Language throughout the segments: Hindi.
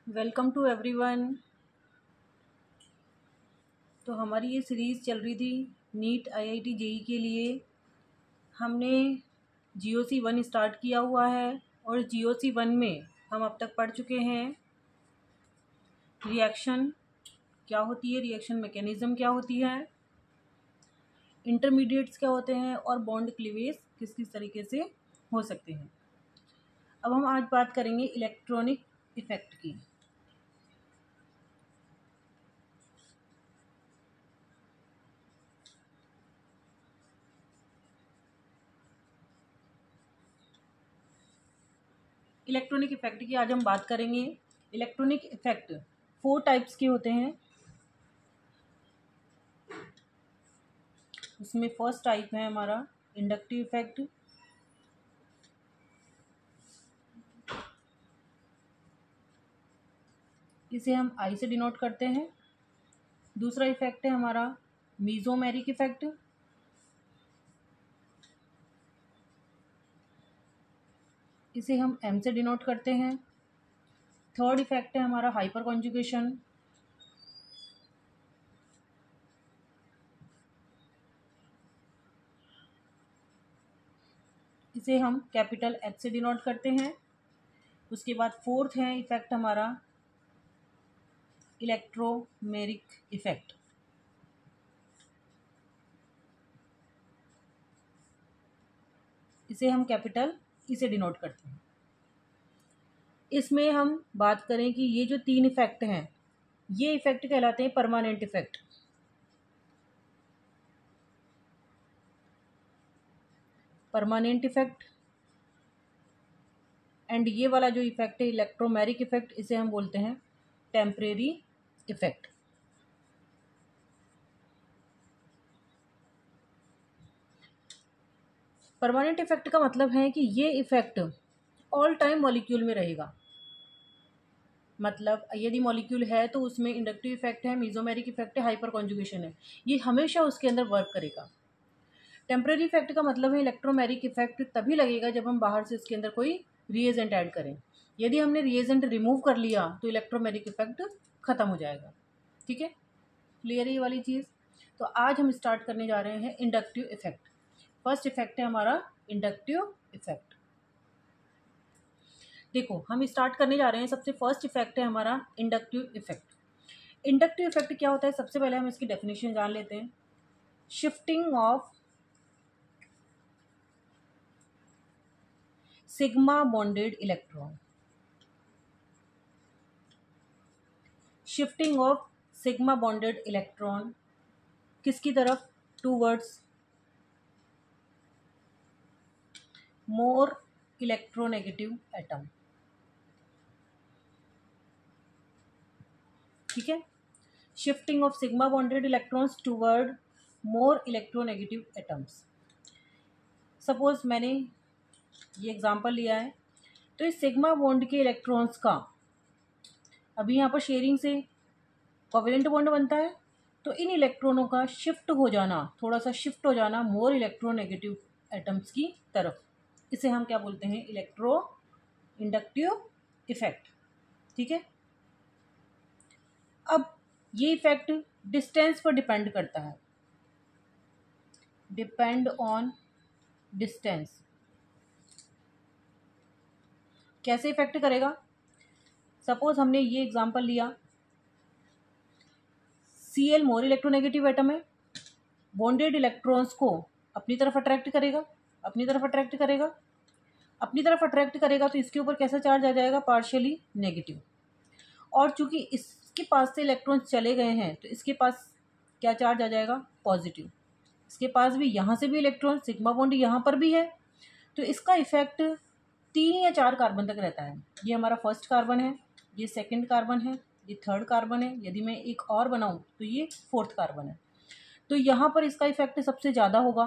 Welcome to everyone. तो हमारी ये सीरीज़ चल रही थी नीट आईआईटी जेई के लिए। हमने जीओसी 1 स्टार्ट किया हुआ है और जीओसी 1 में हम अब तक पढ़ चुके हैं रिएक्शन क्या होती है, रिएक्शन मैकेनिज़्म क्या होती है, इंटरमीडिएट्स क्या होते हैं और बॉन्ड क्लीवेज किस किस तरीके से हो सकते हैं। अब हम आज बात करेंगे इलेक्ट्रॉनिक इफ़ेक्ट की। इलेक्ट्रॉनिक इफ़ेक्ट की आज हम बात करेंगे। इलेक्ट्रॉनिक इफ़ेक्ट 4 टाइप्स के होते हैं। इसमें फर्स्ट टाइप है हमारा इंडक्टिव इफ़ेक्ट। इसे हम आई से डिनोट करते हैं। दूसरा इफ़ेक्ट है हमारा मीज़ोमेरिक इफ़ेक्ट। इसे हम एम से डिनोट करते हैं। थर्ड इफ़ेक्ट है हमारा हाइपर कॉन्जुगेशन। इसे हम कैपिटल एच से डिनोट करते हैं। उसके बाद फोर्थ है इफ़ेक्ट हमारा इलेक्ट्रोमेरिक इफ़ेक्ट। इसे हम कैपिटल ई से डिनोट करते हैं। इसमें हम बात करें कि ये जो 3 इफ़ेक्ट हैं ये इफ़ेक्ट कहलाते हैं permanent effect. Permanent effect and ये वाला जो इफ़ेक्ट है इलेक्ट्रोमेरिक इफ़ेक्ट, इसे हम बोलते हैं टेम्परेरी इफ़ेक्ट। परमानेंट इफ़ेक्ट का मतलब है कि ये इफ़ेक्ट ऑल टाइम मॉलिक्यूल में रहेगा। मतलब यदि मॉलिक्यूल है तो उसमें इंडक्टिव इफ़ेक्ट है, मीज़ोमेरिक इफ़ेक्ट है, हाइपर कॉन्जुगेशन है, ये हमेशा उसके अंदर वर्क करेगा। टेम्परेरी इफ़ेक्ट का मतलब है इलेक्ट्रोमेरिक इफ़ेक्ट तभी लगेगा जब हम बाहर से इसके अंदर कोई रिएजेंट ऐड करें। यदि हमने रिएजेंट रिमूव कर लिया तो इलेक्ट्रोमेरिक इफ़ेक्ट ख़त्म हो जाएगा। ठीक है, क्लियर है ये वाली चीज़। तो आज हम स्टार्ट करने जा रहे हैं इंडक्टिव इफ़ेक्ट। फर्स्ट इफ़ेक्ट है हमारा इंडक्टिव इफ़ेक्ट। देखो हम स्टार्ट करने जा रहे हैं, सबसे फर्स्ट इफ़ेक्ट है हमारा इंडक्टिव इफ़ेक्ट। इंडक्टिव इफ़ेक्ट क्या होता है, सबसे पहले हम इसकी डेफिनेशन जान लेते हैं। Shifting of sigma bonded electron. Shifting of sigma bonded electron किसकी तरफ, टूवर्ड्स मोर इलेक्ट्रोनेगेटिव एटम। ठीक है, shifting of sigma bonded electrons toward more electronegative atoms. Suppose मैंने ये एग्जांपल लिया है, तो इस सिग्मा बॉन्ड के इलेक्ट्रॉन्स का अभी यहाँ पर शेयरिंग से कोवेलेंट बॉन्ड बनता है, तो इन इलेक्ट्रॉनों का शिफ्ट हो जाना, थोड़ा सा शिफ्ट हो जाना मोर इलेक्ट्रोनेगेटिव एटम्स की तरफ, इसे हम क्या बोलते हैं, इलेक्ट्रो इंडक्टिव इफेक्ट। ठीक है, अब ये इफेक्ट डिस्टेंस पर डिपेंड करता है, डिपेंड ऑन डिस्टेंस। कैसे इफेक्ट करेगा, सपोज हमने ये एग्जांपल लिया, Cl मोर इलेक्ट्रोनेगेटिव एटम है, बॉन्डेड इलेक्ट्रॉन्स को अपनी तरफ अट्रैक्ट करेगा, अपनी तरफ अट्रैक्ट करेगा, अपनी तरफ अट्रैक्ट करेगा, तो इसके ऊपर कैसा चार्ज आ जाएगा, पार्शियली नेगेटिव। और चूंकि इसके पास से इलेक्ट्रॉन्स चले गए हैं तो इसके पास क्या चार्ज आ जाएगा, पॉजिटिव। इसके पास भी यहाँ से भी इलेक्ट्रॉन, सिग्मा बॉन्ड यहाँ पर भी है, तो इसका इफेक्ट 3 या 4 कार्बन तक रहता है। ये हमारा फर्स्ट कार्बन है, ये सेकंड कार्बन है, ये थर्ड कार्बन है, यदि मैं एक और बनाऊँ तो ये फोर्थ कार्बन है। तो यहाँ पर इसका इफेक्ट सबसे ज़्यादा होगा।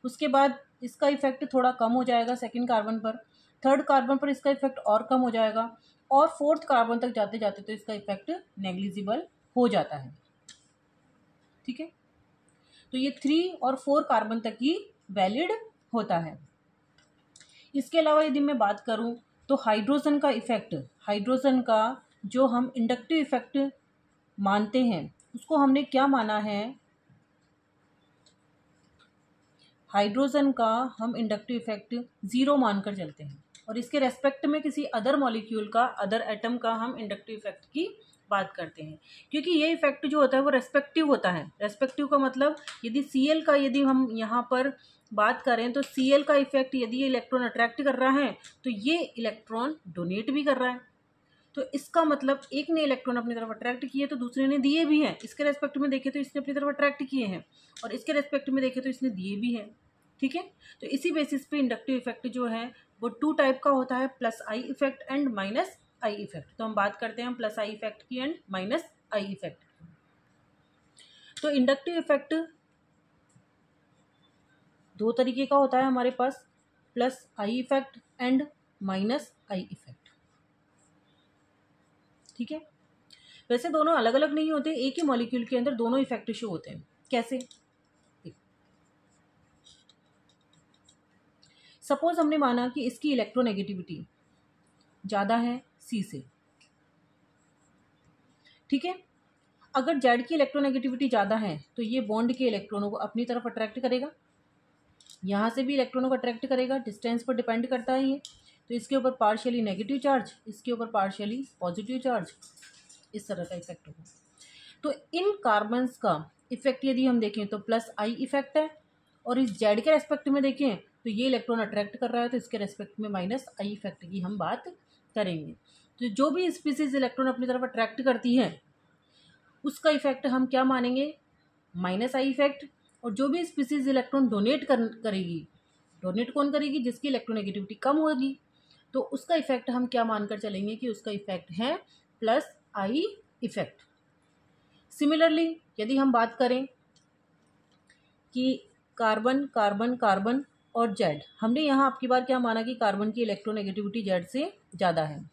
उसके बाद इसका इफेक्ट थोड़ा कम हो जाएगा सेकंड कार्बन पर, थर्ड कार्बन पर इसका इफेक्ट और कम हो जाएगा, और फोर्थ कार्बन तक जाते जाते तो इसका इफेक्ट नेग्लिजिबल हो जाता है। ठीक है, तो ये 3 और 4 कार्बन तक ही वैलिड होता है। इसके अलावा यदि मैं बात करूं तो हाइड्रोजन का इफेक्ट, हाइड्रोजन का जो हम इंडक्टिव इफेक्ट मानते हैं उसको हमने क्या माना है, हाइड्रोजन का हम इंडक्टिव इफेक्ट 0 मानकर चलते हैं और इसके रेस्पेक्ट में किसी अदर मॉलिक्यूल का, अदर एटम का हम इंडक्टिव इफेक्ट की बात करते हैं, क्योंकि ये इफेक्ट जो होता है वो रेस्पेक्टिव होता है। रेस्पेक्टिव का मतलब यदि Cl का यदि हम यहाँ पर बात करें तो Cl का इफेक्ट यदि ये इलेक्ट्रॉन अट्रैक्ट कर रहा है तो ये इलेक्ट्रॉन डोनेट भी कर रहा है, तो इसका मतलब एक ने इलेक्ट्रॉन अपनी तरफ अट्रैक्ट किए तो दूसरे ने दिए भी हैं। इसके रेस्पेक्ट में देखें तो इसने अपनी तरफ अट्रैक्ट किए हैं और इसके रेस्पेक्ट में देखें तो इसने दिए भी हैं। ठीक है, तो इसी बेसिस पे इंडक्टिव इफेक्ट जो है वो 2 टाइप का होता है, plus I effect and minus I effect. तो हम बात करते हैं प्लस आई इफेक्ट की एंड माइनस आई इफेक्ट। तो इंडक्टिव इफेक्ट 2 तरीके का होता है हमारे पास, plus I effect and minus I effect. ठीक है, वैसे दोनों अलग अलग नहीं होते, एक ही मॉलिक्यूल के अंदर दोनों इफेक्ट शो होते हैं। कैसे? सपोज हमने माना कि इसकी इलेक्ट्रोनेगेटिविटी ज़्यादा है सी से। ठीक है, अगर जेड की इलेक्ट्रोनेगेटिविटी ज़्यादा है तो ये बॉन्ड के इलेक्ट्रॉनों को अपनी तरफ अट्रैक्ट करेगा, यहाँ से भी इलेक्ट्रॉनों को अट्रैक्ट करेगा, डिस्टेंस पर डिपेंड करता है ये। तो इसके ऊपर पार्शियली नेगेटिव चार्ज, इसके ऊपर पार्शियली पॉजिटिव चार्ज, इस तरह का इफेक्ट होगा। तो इन कार्बन्स का इफेक्ट यदि हम देखें तो प्लस आई इफेक्ट है, और इस जेड के रेस्पेक्ट में देखें तो ये इलेक्ट्रॉन अट्रैक्ट कर रहा है तो इसके रेस्पेक्ट में माइनस आई इफेक्ट की हम बात करेंगे। तो जो भी स्पीसीज इलेक्ट्रॉन अपनी तरफ अट्रैक्ट करती है उसका इफेक्ट हम क्या मानेंगे, माइनस आई इफेक्ट। और जो भी स्पीसीज इलेक्ट्रॉन डोनेट करेगी, डोनेट कौन करेगी, जिसकी इलेक्ट्रोनेगेटिविटी कम होगी, तो उसका इफेक्ट हम क्या मानकर चलेंगे कि उसका इफेक्ट है प्लस आई इफेक्ट। सिमिलरली यदि हम बात करें कि कार्बन कार्बन कार्बन और जेड, हमने यहाँ आपकी बार क्या माना कि कार्बन की इलेक्ट्रोनेगेटिविटी जेड से ज़्यादा है,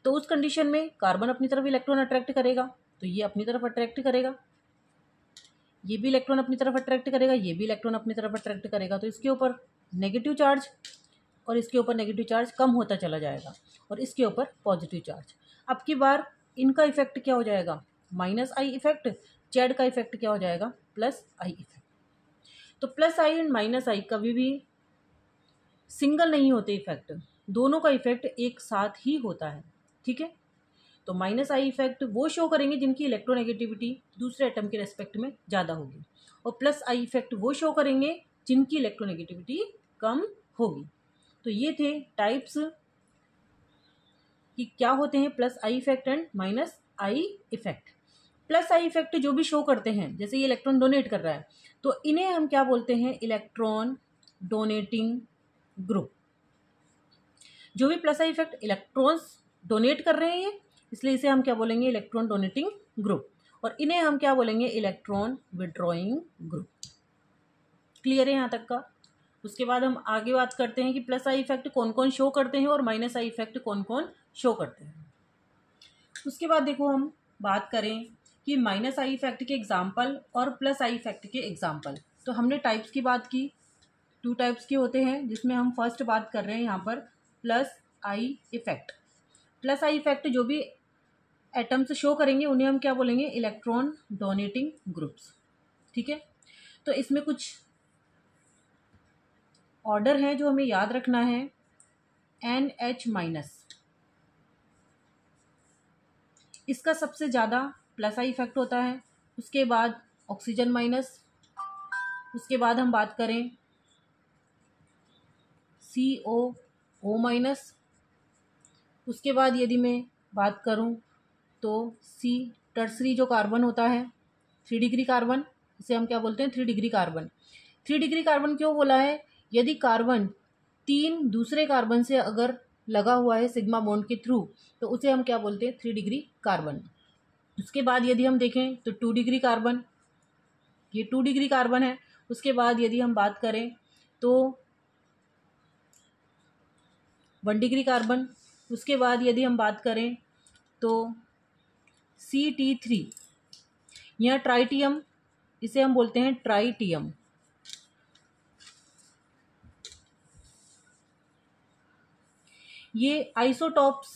तो उस कंडीशन में कार्बन अपनी तरफ इलेक्ट्रॉन अट्रैक्ट करेगा तो ये अपनी तरफ अट्रैक्ट करेगा, ये भी इलेक्ट्रॉन अपनी तरफ अट्रैक्ट करेगा, ये भी इलेक्ट्रॉन अपनी तरफ अट्रैक्ट करेगा। तो इसके ऊपर नेगेटिव चार्ज और इसके ऊपर नेगेटिव चार्ज कम होता चला जाएगा और इसके ऊपर पॉजिटिव चार्ज। अब की बार इनका इफेक्ट क्या हो जाएगा, माइनस आई इफेक्ट, जेड का इफेक्ट क्या हो जाएगा, प्लस आई इफेक्ट। तो प्लस आई एंड माइनस आई कभी भी सिंगल नहीं होते इफेक्ट, दोनों का इफेक्ट एक साथ ही होता है। ठीक है, तो माइनस आई इफेक्ट वो शो करेंगे जिनकी इलेक्ट्रोनेगेटिविटी दूसरे एटम के रेस्पेक्ट में ज़्यादा होगी, और प्लस आई इफेक्ट वो शो करेंगे जिनकी इलेक्ट्रोनेगेटिविटी कम होगी। तो ये थे टाइप्स कि क्या होते हैं plus I effect and minus I effect. Plus I effect जो भी शो करते हैं, जैसे ये इलेक्ट्रॉन डोनेट कर रहा है तो इन्हें हम क्या बोलते हैं, इलेक्ट्रॉन डोनेटिंग ग्रुप। जो भी plus I effect electrons donate कर रहे हैं इसलिए इसे हम क्या बोलेंगे, इलेक्ट्रॉन डोनेटिंग ग्रुप, और इन्हें हम क्या बोलेंगे, इलेक्ट्रॉन विड्रॉइंग ग्रुप। क्लियर है यहाँ तक का? उसके बाद हम आगे बात करते हैं कि प्लस आई इफेक्ट कौन कौन शो करते हैं और माइनस आई इफेक्ट कौन कौन शो करते हैं। उसके बाद देखो हम बात करें कि माइनस आई इफेक्ट के एग्जाम्पल और प्लस आई इफेक्ट के एग्जाम्पल। तो हमने टाइप्स की बात की, 2 टाइप्स के होते हैं, जिसमें हम फर्स्ट बात कर रहे हैं यहाँ पर plus I effect. Plus I effect जो भी एटम्स शो करेंगे उन्हें हम क्या बोलेंगे, इलेक्ट्रॉन डोनेटिंग ग्रुप्स। ठीक है, तो इसमें कुछ ऑर्डर है जो हमें याद रखना है। NH माइनस, इसका सबसे ज़्यादा प्लस आई इफेक्ट होता है। उसके बाद ऑक्सीजन माइनस, उसके बाद हम बात करें COO माइनस, उसके बाद यदि मैं बात करूं तो C टर्सरी जो कार्बन होता है 3 डिग्री कार्बन, इसे हम क्या बोलते हैं, 3 डिग्री कार्बन। 3 डिग्री कार्बन क्यों बोला है, यदि कार्बन 3 दूसरे कार्बन से अगर लगा हुआ है सिग्मा बॉन्ड के थ्रू तो उसे हम क्या बोलते हैं, 3 डिग्री कार्बन। उसके बाद यदि हम देखें तो 2 डिग्री कार्बन, ये 2 डिग्री कार्बन है। उसके बाद यदि हम बात करें तो 1 डिग्री कार्बन। उसके बाद यदि हम बात करें तो CT3, यह ट्राइटियम, इसे हम बोलते हैं ट्राइटियम। ये आइसोटॉप्स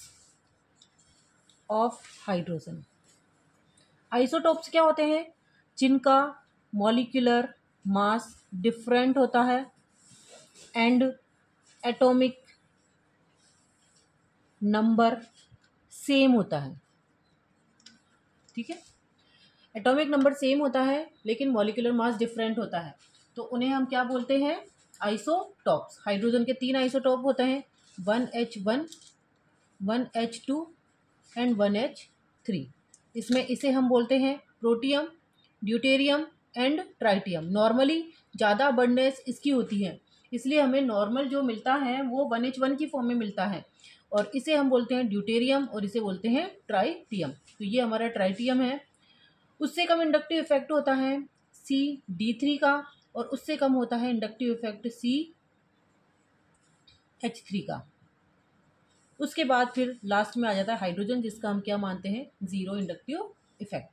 ऑफ हाइड्रोजन। आइसोटॉप्स क्या होते हैं? जिनका मॉलिक्यूलर मास डिफरेंट होता है एंड एटॉमिक नंबर सेम होता है। ठीक है, एटॉमिक नंबर सेम होता है लेकिन मॉलिक्यूलर मास डिफरेंट होता है, तो उन्हें हम क्या बोलते हैं? आइसोटॉप्स। हाइड्रोजन के 3 आइसोटॉप होते हैं, 1H1, 1H2 एंड 1H3। इसमें इसे हम बोलते हैं protium, deuterium and tritium. Normally ज़्यादा अबंडेंस इसकी होती है, इसलिए हमें नॉर्मल जो मिलता है वो 1H1 की फॉर्म में मिलता है, और इसे हम बोलते हैं ड्यूटेरियम और इसे बोलते हैं ट्राइटियम। तो ये हमारा ट्राइटियम है। उससे कम इंडक्टिव इफेक्ट होता है CD3 का, और उससे कम होता है इंडक्टिव इफेक्ट CH3 का। उसके बाद फिर लास्ट में आ जाता है हाइड्रोजन, जिसका हम क्या मानते हैं? Zero inductive effect.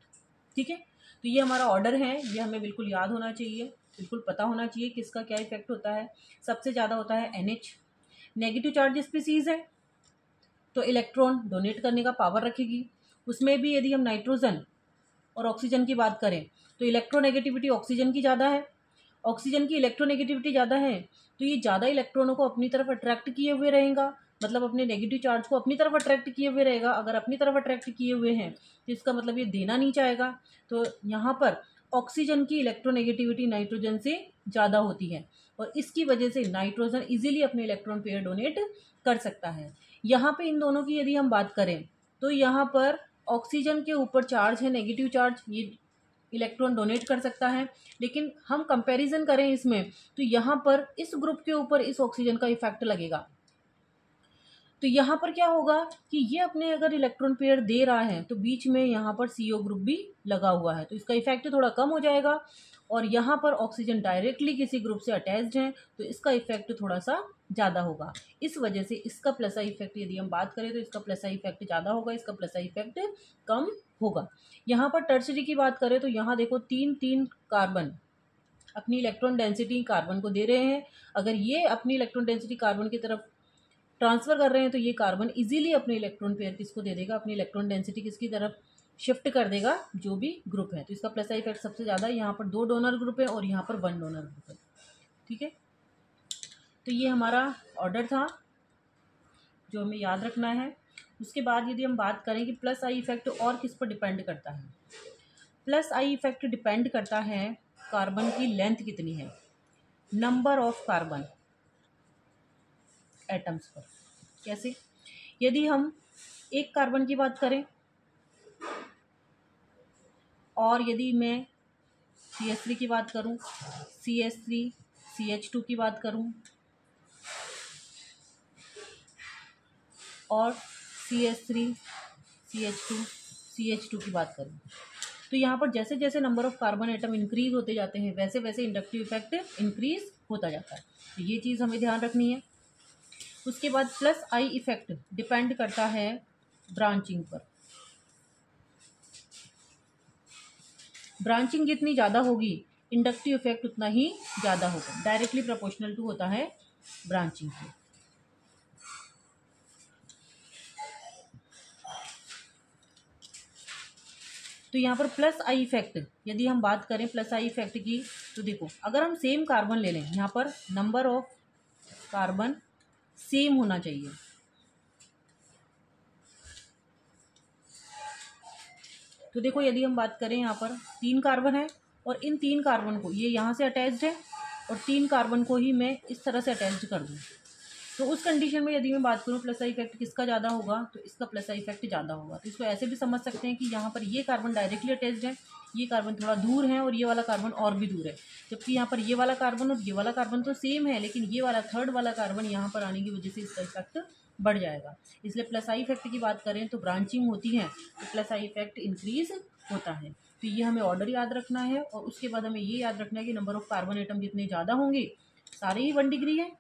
ठीक है, तो ये हमारा ऑर्डर है, ये हमें बिल्कुल याद होना चाहिए, बिल्कुल पता होना चाहिए किसका क्या इफेक्ट होता है। सबसे ज़्यादा होता है NH, नेगेटिव चार्ज स्पीसीज है तो इलेक्ट्रॉन डोनेट करने का पावर रखेगी। उसमें भी यदि हम नाइट्रोजन और ऑक्सीजन की बात करें तो इलेक्ट्रोनेगेटिविटी ऑक्सीजन की ज़्यादा है, ऑक्सीजन की इलेक्ट्रोनेगेटिविटी ज़्यादा है, तो ये ज़्यादा इलेक्ट्रॉनों को अपनी तरफ अट्रैक्ट किए हुए रहेगा, मतलब अपने नेगेटिव चार्ज को अपनी तरफ अट्रैक्ट किए हुए रहेगा। अगर अपनी तरफ अट्रैक्ट किए हुए हैं तो इसका मतलब ये देना नहीं चाहेगा, तो यहाँ पर ऑक्सीजन की इलेक्ट्रोनेगेटिविटी नाइट्रोजन से ज़्यादा होती है, और इसकी वजह से नाइट्रोजन इजीली अपने इलेक्ट्रॉन पेयर डोनेट कर सकता है। यहाँ पे इन दोनों की यदि हम बात करें तो यहाँ पर ऑक्सीजन के ऊपर चार्ज है नेगेटिव चार्ज, ये इलेक्ट्रॉन डोनेट कर सकता है, लेकिन हम कंपैरिजन करें इसमें तो यहाँ पर इस ग्रुप के ऊपर इस ऑक्सीजन का इफेक्ट लगेगा। तो यहाँ पर क्या होगा कि ये अपने अगर इलेक्ट्रॉन पेयर दे रहा है तो बीच में यहाँ पर CO ग्रुप भी लगा हुआ है, तो इसका इफेक्ट थोड़ा कम हो जाएगा, और यहाँ पर ऑक्सीजन डायरेक्टली किसी ग्रुप से अटैच्ड है तो इसका इफेक्ट थोड़ा सा ज़्यादा होगा। इस वजह से इसका प्लस आई इफेक्ट यदि हम बात करें तो इसका प्लस आई इफेक्ट ज़्यादा होगा, इसका प्लस आई इफेक्ट कम होगा। यहाँ पर टर्सरी की बात करें तो यहाँ देखो 3 कार्बन अपनी इलेक्ट्रॉन डेंसिटी कार्बन को दे रहे हैं। अगर ये अपनी इलेक्ट्रॉन डेंसिटी कार्बन की तरफ ट्रांसफ़र कर रहे हैं तो ये कार्बन इजीली अपने इलेक्ट्रॉन पेयर किसको दे देगा? अपनी इलेक्ट्रॉन डेंसिटी किसकी तरफ शिफ्ट कर देगा? जो भी ग्रुप है। तो इसका प्लस आई इफेक्ट सबसे ज़्यादा यहाँ पर 2 डोनर ग्रुप है और यहाँ पर 1 डोनर ग्रुप है। ठीक है, तो ये हमारा ऑर्डर था जो हमें याद रखना है। उसके बाद यदि हम बात करें कि प्लस आई इफेक्ट और किस पर डिपेंड करता है, प्लस आई इफेक्ट डिपेंड करता है कार्बन की लेंथ कितनी है, नंबर ऑफ कार्बन एटम्स पर। कैसे? यदि हम एक कार्बन की बात करें और यदि मैं CH3 की बात करूं, CH3 CH2 की बात करूं और CH3 CH2 CH2 की बात करूं, तो यहाँ पर जैसे जैसे number of carbon atom increase होते जाते हैं वैसे वैसे इंडक्टिव इफेक्ट इंक्रीज होता जाता है। तो ये चीज़ हमें ध्यान रखनी है। उसके बाद प्लस आई इफेक्ट डिपेंड करता है ब्रांचिंग पर। ब्रांचिंग जितनी ज़्यादा होगी इंडक्टिव इफेक्ट उतना ही ज़्यादा होगा, डायरेक्टली प्रोपोर्शनल टू होता है ब्रांचिंग की। तो यहाँ पर प्लस आई इफेक्ट यदि हम बात करें प्लस आई इफेक्ट की, तो देखो अगर हम सेम कार्बन ले लें, यहाँ पर नंबर ऑफ कार्बन सेम होना चाहिए। तो देखो यदि हम बात करें यहाँ पर 3 कार्बन है और इन 3 कार्बन को ये यहाँ से अटैच्ड है और 3 कार्बन को ही मैं इस तरह से अटैच्ड कर दूँ, तो उस कंडीशन में यदि मैं बात करूँ प्लस आई इफेक्ट किसका ज़्यादा होगा, तो इसका प्लस आई इफेक्ट ज़्यादा होगा। तो इसको ऐसे भी समझ सकते हैं कि यहाँ पर ये कार्बन डायरेक्टली अटैच्ड है, ये कार्बन थोड़ा दूर है और ये वाला कार्बन और भी दूर है, जबकि यहाँ पर ये वाला कार्बन और ये वाला कार्बन तो सेम है, लेकिन ये वाला थर्ड वाला कार्बन यहाँ पर आने की वजह से इसका इफेक्ट बढ़ जाएगा। इसलिए प्लस आई इफेक्ट की बात करें तो ब्रांचिंग होती है तो प्लस आई इफेक्ट इंक्रीज होता है। तो ये हमें ऑर्डर याद रखना है, और उसके बाद हमें ये याद रखना है कि नंबर ऑफ कार्बन एटम जितने ज़्यादा होंगे, सारे ही 1 डिग्री है,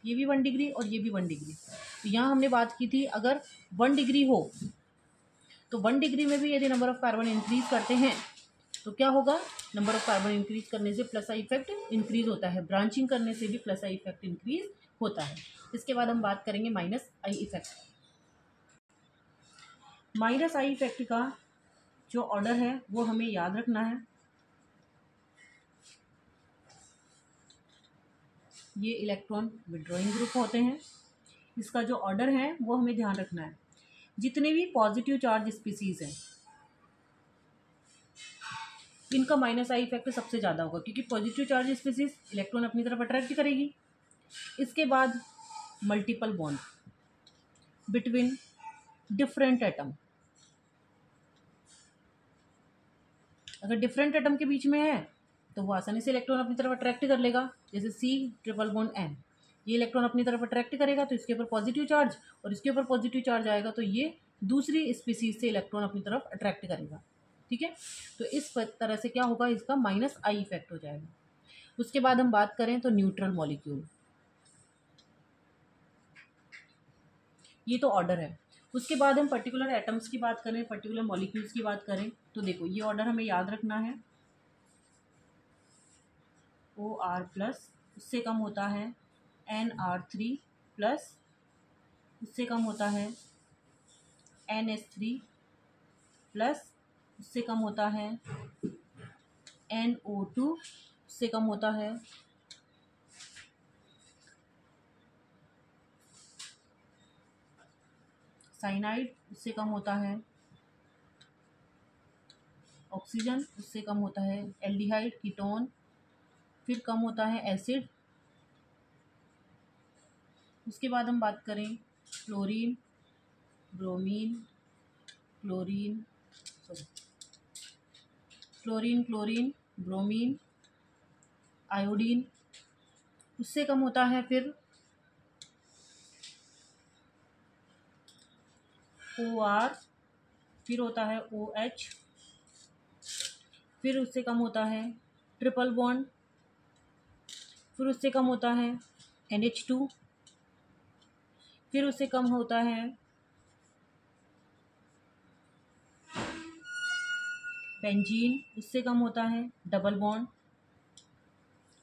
ये भी 1 डिग्री और ये भी 1 डिग्री। तो यहाँ हमने बात की थी अगर 1 डिग्री हो तो 1 डिग्री में भी यदि नंबर ऑफ कार्बन इंक्रीज करते हैं तो क्या होगा, नंबर ऑफ कार्बन इंक्रीज करने से प्लस आई इफेक्ट इंक्रीज होता है, ब्रांचिंग करने से भी प्लस आई इफेक्ट इंक्रीज होता है। इसके बाद हम बात करेंगे minus I effect. Minus I effect का जो ऑर्डर है वो हमें याद रखना है। ये इलेक्ट्रॉन विड्रॉइंग ग्रुप होते हैं, इसका जो ऑर्डर है वो हमें ध्यान रखना है। जितने भी पॉजिटिव चार्ज स्पीसीज हैं इनका माइनस आई इफेक्ट सबसे ज़्यादा होगा, क्योंकि पॉजिटिव चार्ज स्पीसीज इलेक्ट्रॉन अपनी तरफ अट्रैक्ट करेगी। इसके बाद multiple bond between different atom, अगर डिफरेंट एटम के बीच में है तो वो आसानी से इलेक्ट्रॉन अपनी तरफ अट्रैक्ट कर लेगा। जैसे सी ट्रिपल बॉन्ड एन, ये इलेक्ट्रॉन अपनी तरफ अट्रैक्ट करेगा तो इसके ऊपर पॉजिटिव चार्ज और इसके ऊपर पॉजिटिव चार्ज आएगा तो ये दूसरी स्पीसीज से इलेक्ट्रॉन अपनी तरफ अट्रैक्ट करेगा। ठीक है, तो इस तरह से क्या होगा, इसका माइनस आई इफेक्ट हो जाएगा। उसके बाद हम बात करें तो न्यूट्रल मॉलिक्यूल, ये तो ऑर्डर है। उसके बाद हम पर्टिकुलर एटम्स की बात करें, पर्टिकुलर मॉलिक्यूल्स की बात करें तो देखो ये ऑर्डर हमें याद रखना है। OR प्लस, उससे कम होता है NR3 प्लस, उससे कम होता है NH3 प्लस, उससे कम होता है NO2, उससे कम होता है साइनाइड, उससे कम होता है ऑक्सीजन, उससे कम होता है एल्डिहाइड कीटोन, फिर कम होता है एसिड। उसके बाद हम बात करें fluorine, bromine, chlorine, fluorine, chlorine, bromine, iodine, उससे कम होता है फिर OR, फिर होता है OH, फिर उससे कम होता है ट्रिपल बॉन्ड, फिर उससे कम होता है NH2, फिर उससे कम होता है बेंजीन, उससे कम होता है डबल बॉन्ड,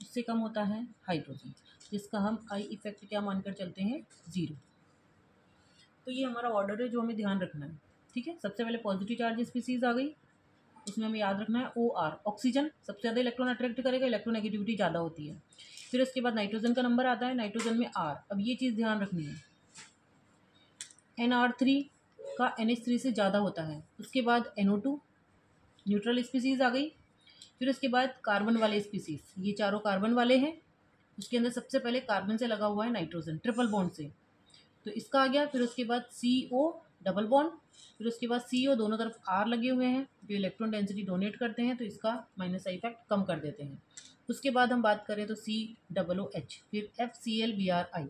उससे कम होता है हाइड्रोजन, जिसका हम आई इफेक्ट क्या मानकर चलते हैं, 0। तो ये हमारा ऑर्डर है जो हमें ध्यान रखना है। ठीक है, सबसे पहले पॉजिटिव चार्ज स्पीसीज आ गई, उसमें हमें याद रखना है OR, ऑक्सीजन सबसे ज़्यादा इलेक्ट्रॉन अट्रैक्ट करेगा, इलेक्ट्रोनेगेटिविटी ज़्यादा होती है। फिर उसके बाद नाइट्रोजन का नंबर आता है, नाइट्रोजन में R। अब ये चीज़ ध्यान रखनी है, NR3 का NH3 से ज़्यादा होता है। उसके बाद NO2, न्यूट्रल स्पीसीज आ गई। फिर उसके बाद कार्बन वाले स्पीसीज, ये चारों कार्बन वाले हैं। उसके अंदर सबसे पहले कार्बन से लगा हुआ है नाइट्रोजन ट्रिपल बॉन्ड से, तो इसका आ गया। फिर उसके बाद CO डबल बॉन्ड, फिर उसके बाद CO दोनों तरफ R लगे हुए हैं जो इलेक्ट्रॉन डेंसिटी डोनेट करते हैं, तो इसका माइनस आई इफेक्ट कम कर देते हैं। उसके बाद हम बात करें तो COOH, फिर FClBrI,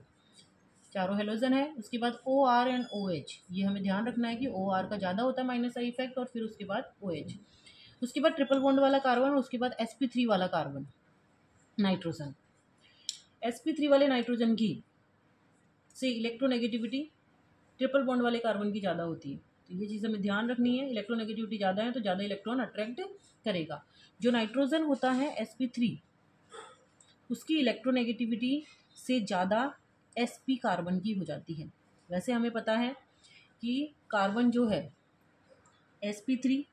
चारों हेलोजन है। उसके बाद OR एंड OH, ये हमें ध्यान रखना है कि OR का ज़्यादा होता है माइनस आई इफेक्ट, और फिर उसके बाद OH। उसके बाद ट्रिपल बॉन्ड वाला कार्बन, उसके बाद sp3 वाला कार्बन नाइट्रोजन। sp3 वाले नाइट्रोजन की से इलेक्ट्रोनेगेटिविटी ट्रिपल बॉन्ड वाले कार्बन की ज़्यादा होती है, तो ये चीज़ हमें ध्यान रखनी है। इलेक्ट्रोनेगेटिविटी ज़्यादा है तो ज़्यादा इलेक्ट्रॉन अट्रैक्ट करेगा। जो नाइट्रोजन होता है sp3, उसकी इलेक्ट्रोनेगेटिविटी से ज़्यादा sp कार्बन की हो जाती है। वैसे हमें पता है कि कार्बन जो है sp3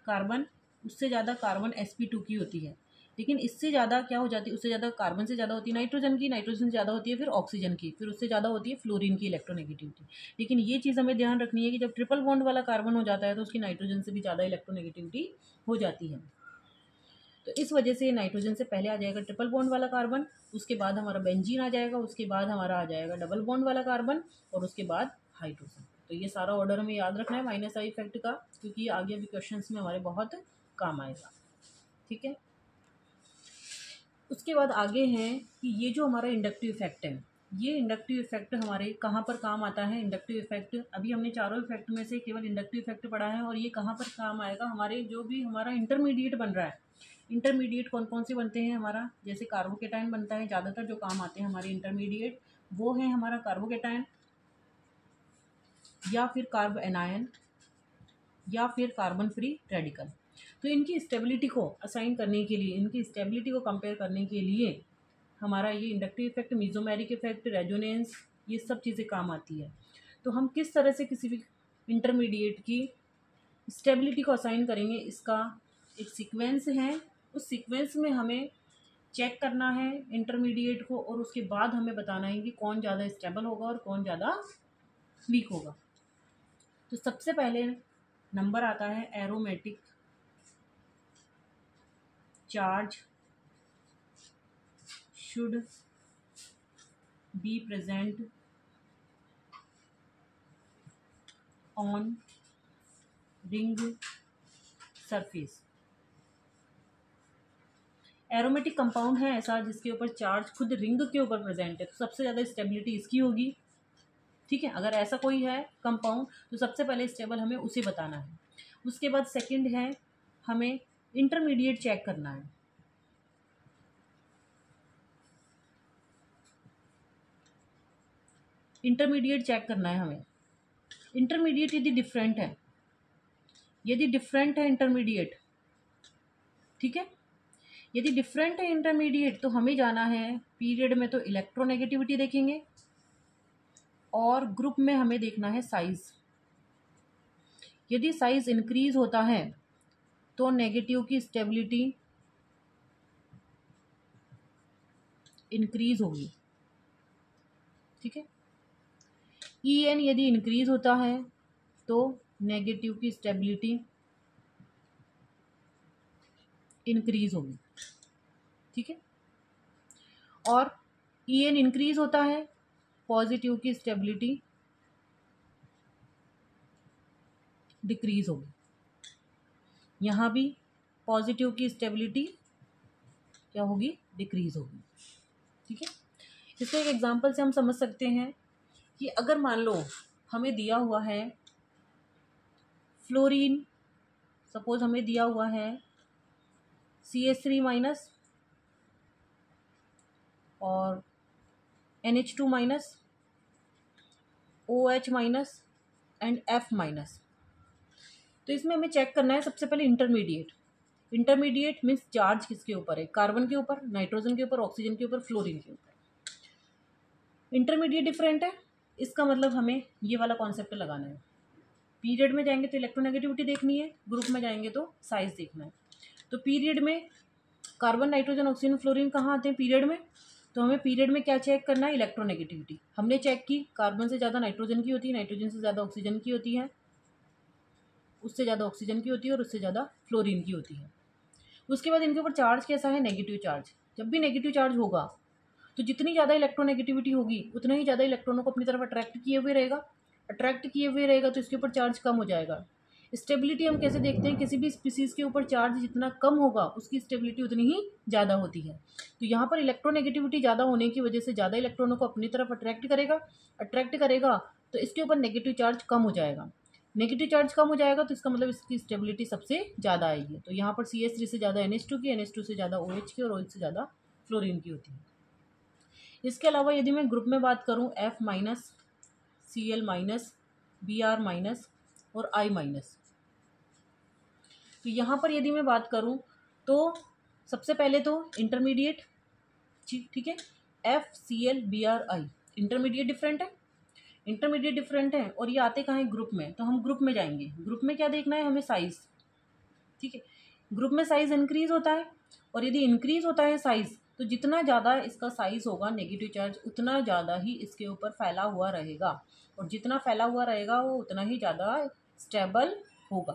कार्बन, उससे ज़्यादा कार्बन sp2 की होती है, लेकिन इससे ज़्यादा क्या हो जाती है, उससे ज़्यादा कार्बन से ज़्यादा होती है नाइट्रोजन की, नाइट्रोजन से ज़्यादा होती है फिर ऑक्सीजन की, फिर उससे ज़्यादा होती है फ्लोरीन की इलेक्ट्रोनेगेटिविटी। लेकिन ये चीज़ हमें ध्यान रखनी है कि जब ट्रिपल बॉन्ड वाला कार्बन हो जाता है तो उसकी नाइट्रोजन से भी ज़्यादा इलेक्ट्रोनेगेटिविटी हो जाती है। तो इस वजह से नाइट्रोजन से पहले आ जाएगा ट्रिपल बॉन्ड वाला कार्बन, उसके बाद हमारा बेंजीन आ जाएगा, उसके बाद हमारा आ जाएगा डबल बॉन्ड वाला कार्बन, और उसके बाद हाइड्रोजन। तो ये सारा ऑर्डर हमें याद रखना है माइनस आई इफेक्ट का, क्योंकि आगे भी क्वेश्चंस में हमारे बहुत काम आएगा। ठीक है, उसके बाद आगे हैं कि ये जो हमारा इंडक्टिव इफेक्ट है, ये इंडक्टिव इफेक्ट हमारे कहाँ पर काम आता है। इंडक्टिव इफेक्ट, अभी हमने चारों इफेक्ट में से केवल इंडक्टिव इफेक्ट पढ़ा है, और ये कहाँ पर काम आएगा, हमारे जो भी हमारा इंटरमीडिएट बन रहा है। इंटरमीडिएट कौन कौन से बनते हैं हमारा, जैसे कार्बोकेटाइन बनता है, ज़्यादातर जो काम आते हैं हमारे इंटरमीडिएट वो है हमारा कार्बोकेटाइन, या फिर कार्ब एनायन, या फिर कार्बन फ्री रेडिकल। तो इनकी स्टेबिलिटी को असाइन करने के लिए, इनकी स्टेबिलिटी को कंपेयर करने के लिए हमारा ये inductive effect, mesomeric effect, resonance, ये सब चीज़ें काम आती है। तो हम किस तरह से किसी भी इंटरमीडिएट की स्टेबिलिटी को असाइन करेंगे, इसका एक सीक्वेंस है। उस सीक्वेंस में हमें चेक करना है इंटरमीडिएट को, और उसके बाद हमें बताना है कि कौन ज़्यादा स्टेबल होगा और कौन ज़्यादा वीक होगा। तो सबसे पहले नंबर आता है aromatic charge should be present on ring surface. Aromatic compound है ऐसा जिसके ऊपर चार्ज खुद रिंग के ऊपर प्रेजेंट है, तो सबसे ज़्यादा स्टेबिलिटी इसकी होगी। ठीक है, अगर ऐसा कोई है कंपाउंड तो सबसे पहले स्टेबल हमें उसे बताना है। उसके बाद सेकंड है, हमें इंटरमीडिएट चेक करना है। इंटरमीडिएट चेक करना है हमें। इंटरमीडिएट यदि डिफरेंट है, इंटरमीडिएट, ठीक है, यदि डिफरेंट है इंटरमीडिएट, तो हमें जाना है पीरियड में तो इलेक्ट्रोनेगेटिविटी देखेंगे, और ग्रुप में हमें देखना है साइज। यदि साइज इंक्रीज होता है तो नेगेटिव की स्टेबिलिटी इंक्रीज होगी। ठीक है, EN यदि इंक्रीज होता है तो नेगेटिव की स्टेबिलिटी इंक्रीज होगी। ठीक है, और EN इंक्रीज होता है, पॉजिटिव की स्टेबिलिटी डिक्रीज होगी। यहाँ भी पॉजिटिव की स्टेबिलिटी क्या होगी, डिक्रीज होगी। ठीक है, इसको एक एग्जांपल से हम समझ सकते हैं कि अगर मान लो हमें दिया हुआ है फ्लोरीन, सपोज हमें दिया हुआ है CH3- और NH2-, OH- एंड F-। तो इसमें हमें चेक करना है सबसे पहले इंटरमीडिएट। इंटरमीडिएट मीन्स चार्ज किसके ऊपर है, कार्बन के ऊपर, नाइट्रोजन के ऊपर, ऑक्सीजन के ऊपर, फ्लोरीन के ऊपर। इंटरमीडिएट डिफरेंट है, इसका मतलब हमें ये वाला कॉन्सेप्ट लगाना है। पीरियड में जाएंगे तो इलेक्ट्रोनेगेटिविटी देखनी है, ग्रुप में जाएंगे तो साइज देखना है। तो पीरियड में कार्बन, नाइट्रोजन, ऑक्सीजन, फ्लोरीन कहाँ आते हैं पीरियड में, तो हमें पीरियड में क्या चेक करना है, इलेक्ट्रोनेगेटिविटी। हमने चेक की, कार्बन से ज़्यादा नाइट्रोजन की होती है, नाइट्रोजन से ज़्यादा ऑक्सीजन की होती है, उससे ज़्यादा ऑक्सीजन की होती है, और उससे ज़्यादा फ्लोरीन की होती है। उसके बाद इनके ऊपर चार्ज कैसा है, नेगेटिव चार्ज। जब भी नेगेटिव चार्ज होगा तो जितनी ज़्यादा इलेक्ट्रोनेगेटिविटी होगी उतना ही ज़्यादा इलेक्ट्रॉनों को अपनी तरफ अट्रैक्ट किए हुए रहेगा। अट्रैक्ट किए हुए रहेगा तो इसके ऊपर चार्ज कम हो जाएगा। स्टेबिलिटी हम कैसे देखते हैं, किसी भी स्पीसीज़ के ऊपर चार्ज जितना कम होगा उसकी स्टेबिलिटी उतनी ही ज़्यादा होती है। तो यहाँ पर इलेक्ट्रोनेगेटिविटी ज़्यादा होने की वजह से ज़्यादा इलेक्ट्रॉनों को अपनी तरफ अट्रैक्ट करेगा तो इसके ऊपर नेगेटिव चार्ज कम हो जाएगा। नेगेटिव चार्ज कम हो जाएगा तो इसका मतलब इसकी स्टेबिलिटी सबसे ज़्यादा आएगी। तो यहाँ पर CH3 से ज़्यादा NH2 की, NH2 से ज़्यादा OH की, और OH से ज़्यादा फ्लोरीन की होती है। इसके अलावा यदि मैं ग्रुप में बात करूँ F-, Cl-, Br- और I-, तो यहाँ पर यदि मैं बात करूँ तो सबसे पहले तो इंटरमीडिएट, ठीक है, FCl Br I intermediate different है, और ये आते कहाँ है, ग्रुप में। तो हम ग्रुप में जाएंगे, ग्रुप में क्या देखना है हमें, साइज। ठीक है, ग्रुप में साइज इंक्रीज होता है, और यदि इंक्रीज होता है साइज तो जितना ज़्यादा इसका साइज होगा नेगेटिव चार्ज उतना ज़्यादा ही इसके ऊपर फैला हुआ रहेगा, और जितना फैला हुआ रहेगा वो उतना ही ज़्यादा स्टेबल होगा।